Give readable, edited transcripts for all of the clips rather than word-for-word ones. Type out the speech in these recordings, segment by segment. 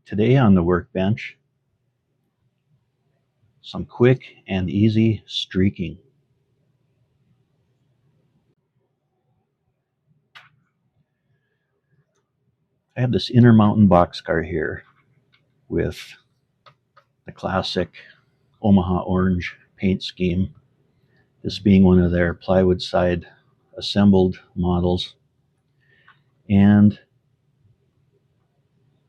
Today on the workbench, some quick and easy streaking. I have this InterMountain boxcar here with the classic Omaha orange paint scheme, this being one of their plywood side assembled models, and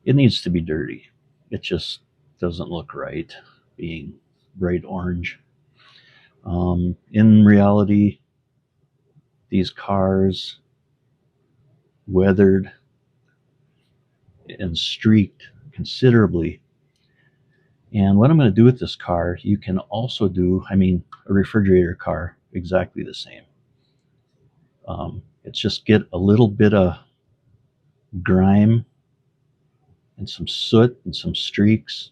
it needs to be dirty. It just doesn't look right being bright orange. In reality, these cars weathered and streaked considerably. And what I'm going to do with this car, you can also do, a refrigerator car, exactly the same. It's just get a little bit of grime and some soot and some streaks,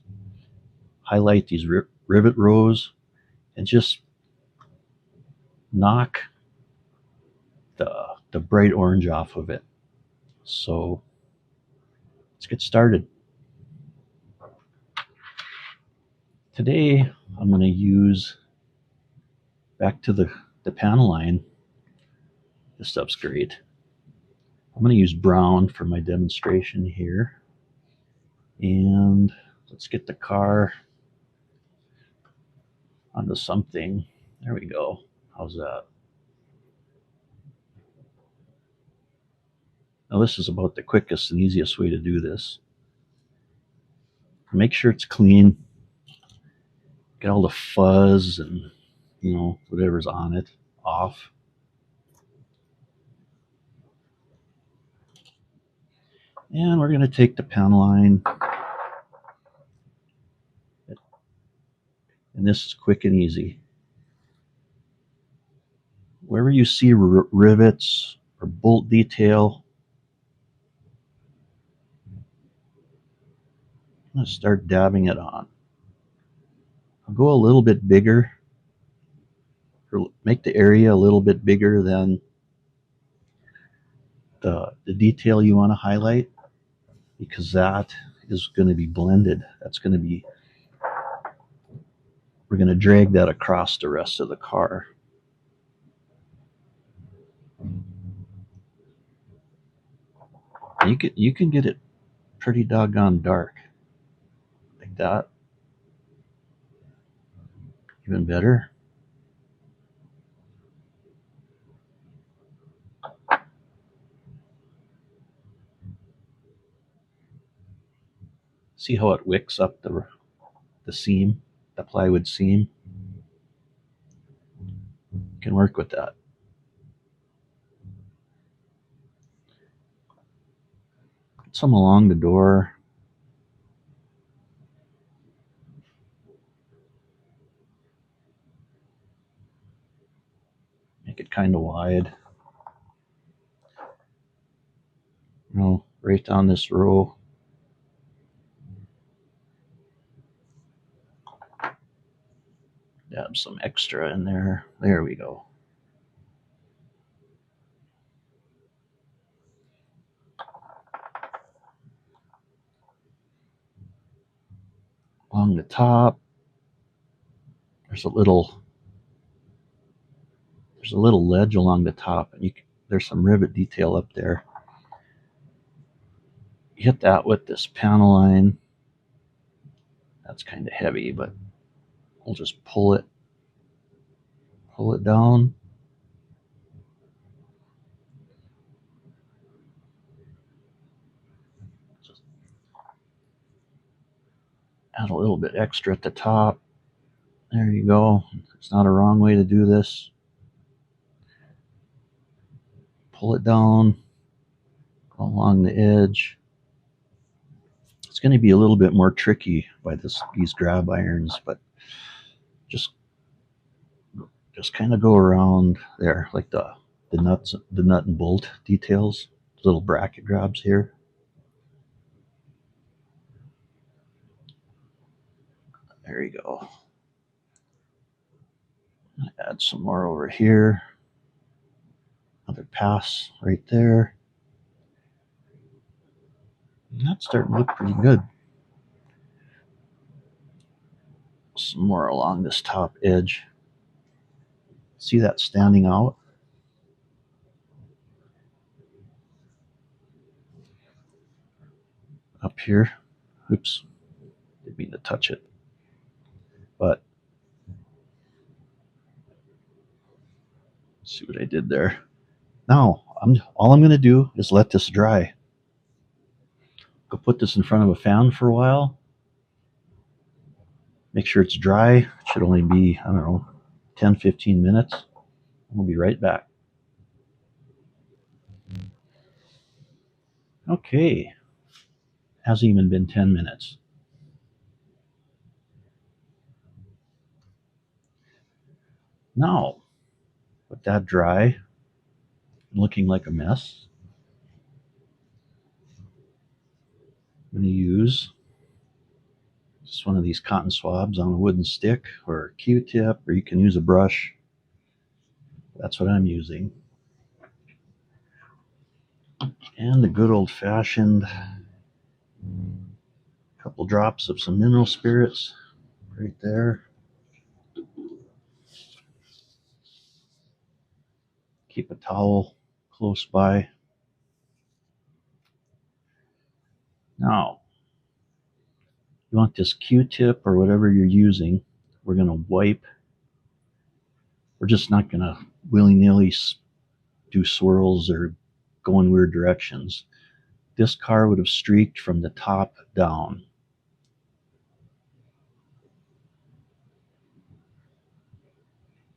highlight these rivet rows, and just knock the bright orange off of it. So let's get started. Today I'm going to use, back to the panel line, this stuff's great. I'm going to use brown for my demonstration here. And let's get the car onto something. There we go. How's that? Now this is about the quickest and easiest way to do this. Make sure it's clean. Get all the fuzz and whatever's on it off. And we're going to take the panel line. And this is quick and easy. Wherever you see rivets or bolt detail, I'm going to start dabbing it on. I'll go a little bit bigger, or make the area a little bit bigger than the detail you want to highlight, because that is going to be blended. We're going to drag that across the rest of the car. You can get it pretty doggone dark, like that. Even better. See how it wicks up the seam, the plywood seam? You can work with that. Put some along the door. Make it kind of wide. Right down this row. Dab some extra in there. There we go. Along the top, there's a little ledge along the top, and there's some rivet detail up there. You hit that with this panel line. That's kind of heavy, but we'll just pull it down. Just add a little bit extra at the top. There you go. It's not a wrong way to do this. Pull it down, go along the edge. It's going to be a little bit more tricky by these grab irons, but just kind of go around there, like the nut and bolt details, little bracket grabs here. There you go. Add some more over here. Another pass right there. And that's starting to look pretty good. some more along this top edge. See that standing out? Up here. Oops. Didn't mean to touch it. But see what I did there. Now, all I'm going to do is let this dry. Go put this in front of a fan for a while. Make sure it's dry. It should only be, I don't know, 10, 15 minutes. We'll be right back. Okay. Hasn't even been 10 minutes. Now, with that dry, looking like a mess, I'm going to use just one of these cotton swabs on a wooden stick or a Q-tip, or you can use a brush. That's what I'm using. And the good old-fashioned couple drops of some mineral spirits right there. Keep a towel close by. Now, you want this Q-tip or whatever you're using, we're going to wipe. We're just not going to willy-nilly do swirls or go in weird directions. This car would have streaked from the top down.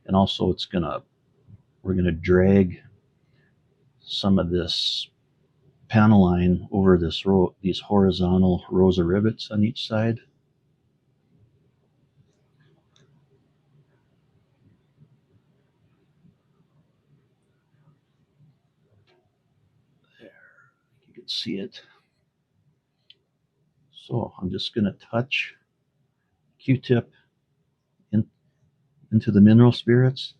And also we're going to drag some of this panel line over these horizontal rows of rivets on each side. There, you can see it. So I'm just going to touch Q-tip into the mineral spirits,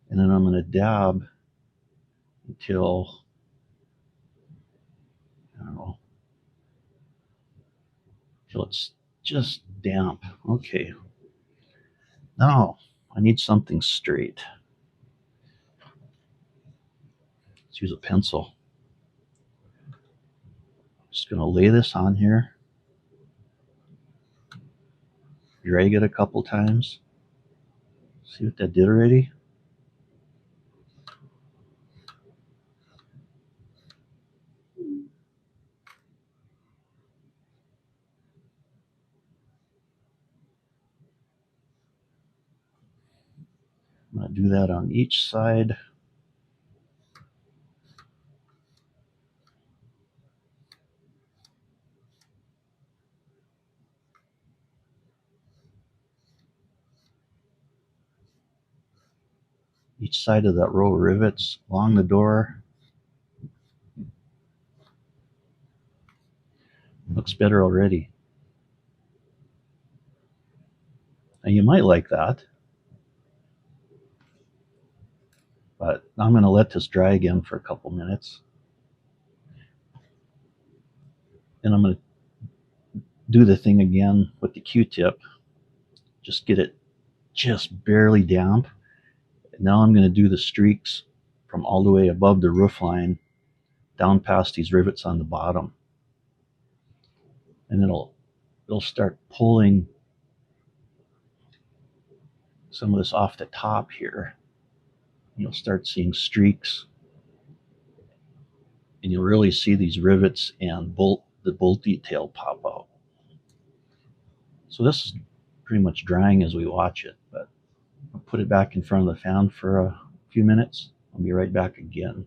and then I'm going to dab until, I don't know, till it's just damp. Okay. Now I need something straight. Let's use a pencil. Just going to lay this on here, drag it a couple times. See what that did already? I'm going to do that on each side. Each side of that row of rivets along the door. Looks better already. Now you might like that, but I'm going to let this dry again for a couple minutes. And I'm going to do the thing again with the Q-tip. Just get it just barely damp. And now I'm going to do the streaks from all the way above the roof line down past these rivets on the bottom. And it'll start pulling some of this off the top here. You'll start seeing streaks, and you'll really see these rivets and the bolt detail pop out. So this is pretty much drying as we watch it, but I'll put it back in front of the fan for a few minutes. I'll be right back again.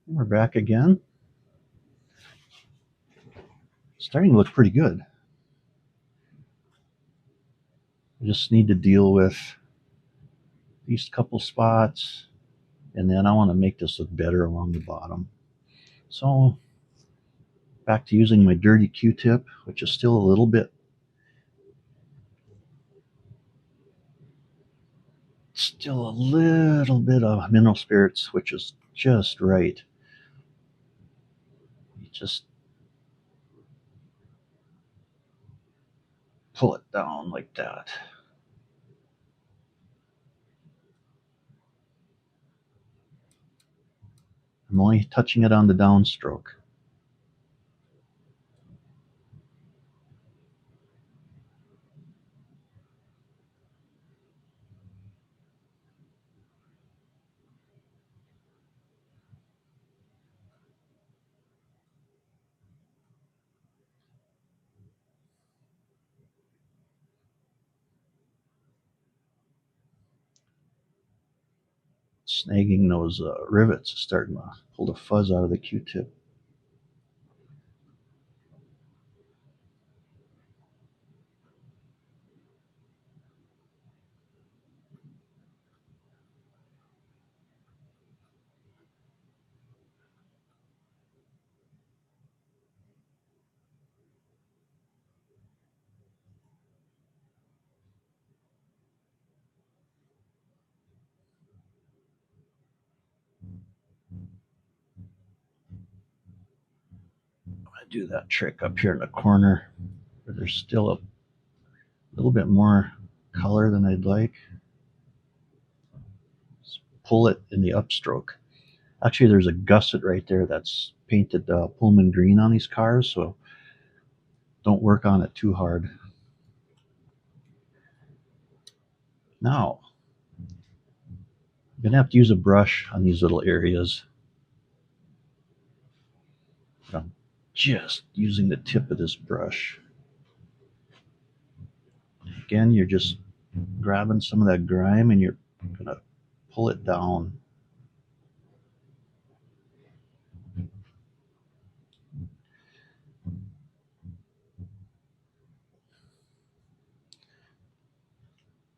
We're back again. Starting to look pretty good. I just need to deal with these couple spots, and then I want to make this look better along the bottom. So back to using my dirty Q-tip, which is still a little bit of mineral spirits, which is just right. You just pull it down like that. I'm only touching it on the downstroke. Snagging those rivets is starting to pull the fuzz out of the Q-tip. I do that trick up here in the corner where there's still a little bit more color than I'd like. Just pull it in the upstroke. Actually, there's a gusset right there that's painted Pullman green on these cars, so don't work on it too hard. Now, I'm going to have to use a brush on these little areas. I'm just using the tip of this brush. Again, you're just grabbing some of that grime and you're going to pull it down.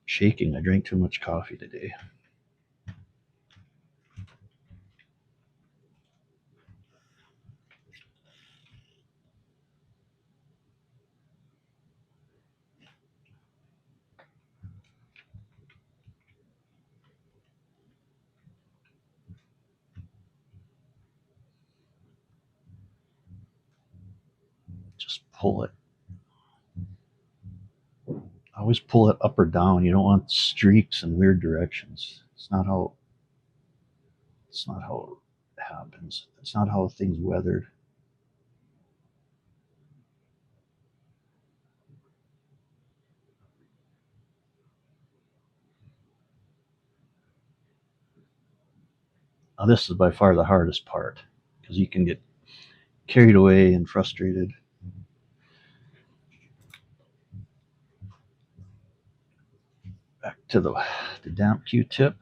Shaking. I drank too much coffee today. Just pull it. Always pull it up or down. You don't want streaks in weird directions. It's not how it happens. It's not how things weathered. Now this is by far the hardest part because you can get carried away and frustrated. Back to the damp Q-tip.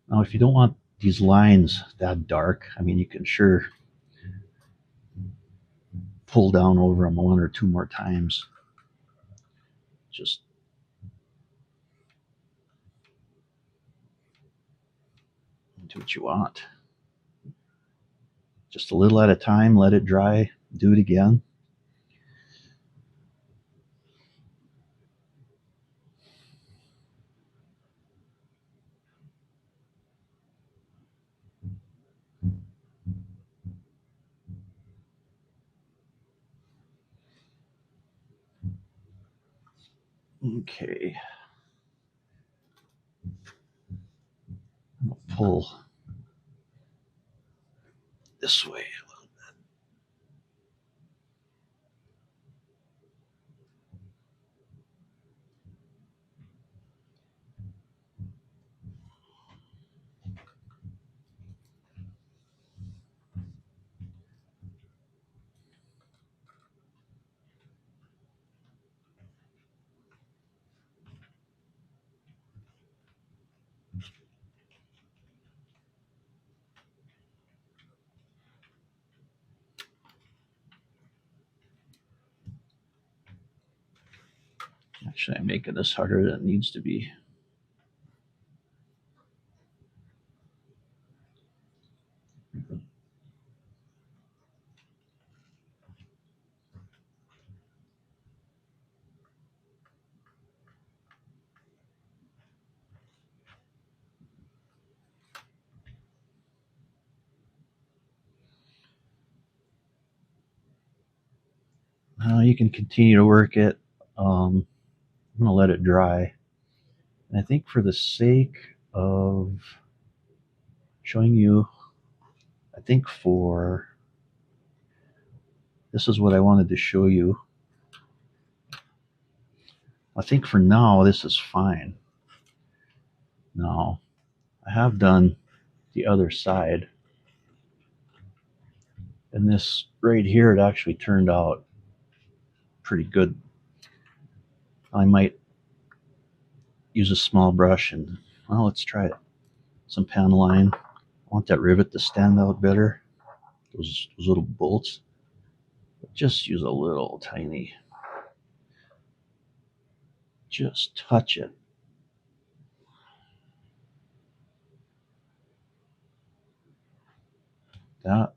Now, if you don't want these lines that dark, I mean, you can sure pull down over them one or two more times. Just do what you want. Just a little at a time, let it dry, do it again. Okay. I'll pull this way. Actually, I'm making this harder than it needs to be. You can continue to work it. I'm going to let it dry. And I think for the sake of showing you, I think for this is what I wanted to show you. I think for now, this is fine. Now, I have done the other side. And this right here, it actually turned out pretty good. I might use a small brush and, well, let's try it. Some panel line. I want that rivet to stand out better. Those little bolts. Just use a little tiny. Just touch it. That.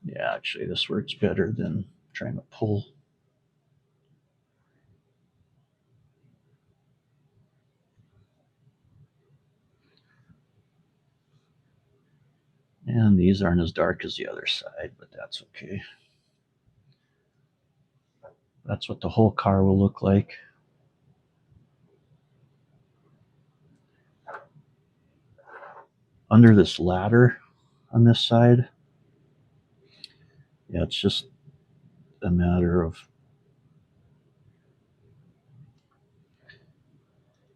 Yeah, actually, this works better than trying to pull. And these aren't as dark as the other side, but that's okay. That's what the whole car will look like. Under this ladder on this side, yeah, it's just a matter of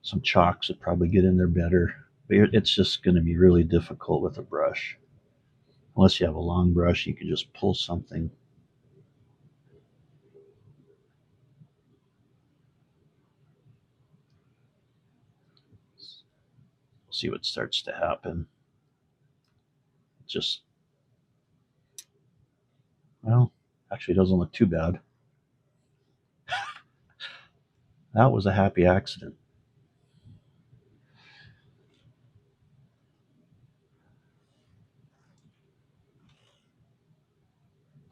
some chalks would probably get in there better. But it's just going to be really difficult with a brush. Unless you have a long brush, you can just pull something. See what starts to happen. Just, well, actually, it doesn't look too bad. That was a happy accident.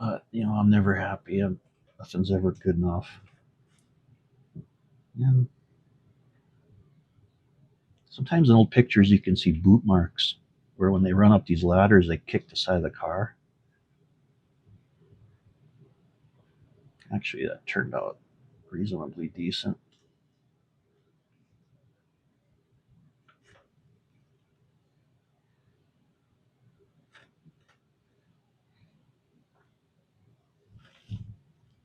But, I'm never happy. Nothing's ever good enough. And sometimes in old pictures, you can see boot marks where when they run up these ladders, they kick the side of the car. Actually, that turned out reasonably decent.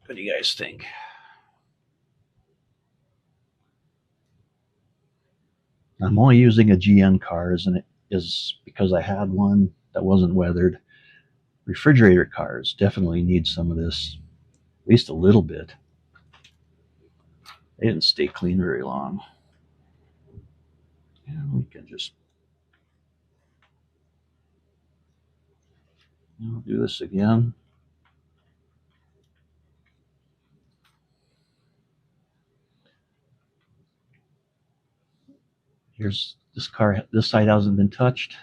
What do you guys think? I'm only using a GN cars, and it is because I had one that wasn't weathered. Refrigerator cars definitely need some of this, at least a little bit. They didn't stay clean very long. And we can just do this again. Here's this car. This side hasn't been touched.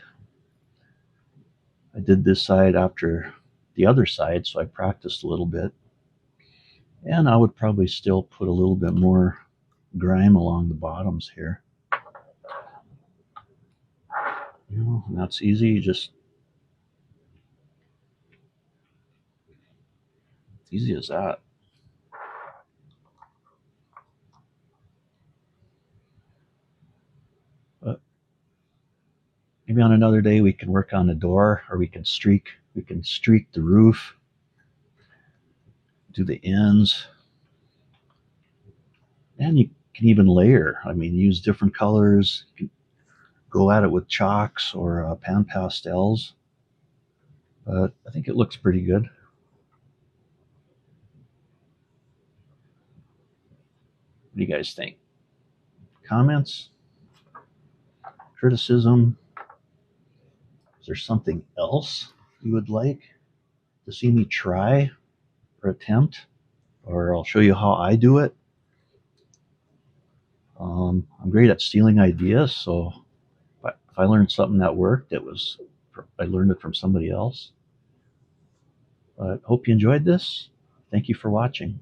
I did this side after the other side, so I practiced a little bit. And I would probably still put a little bit more grime along the bottoms here. And that's easy. You just easy as that. But maybe on another day we can work on the door, or we can streak the roof, do the ends, and you can even layer. I mean, use different colors. You can go at it with chalks or pan pastels. but I think it looks pretty good. What do you guys think? Comments? Criticism? Is there something else you would like to see me try or attempt? Or I'll show you how I do it. I'm great at stealing ideas, so if I learned something that worked, I learned it from somebody else. But hope you enjoyed this. Thank you for watching.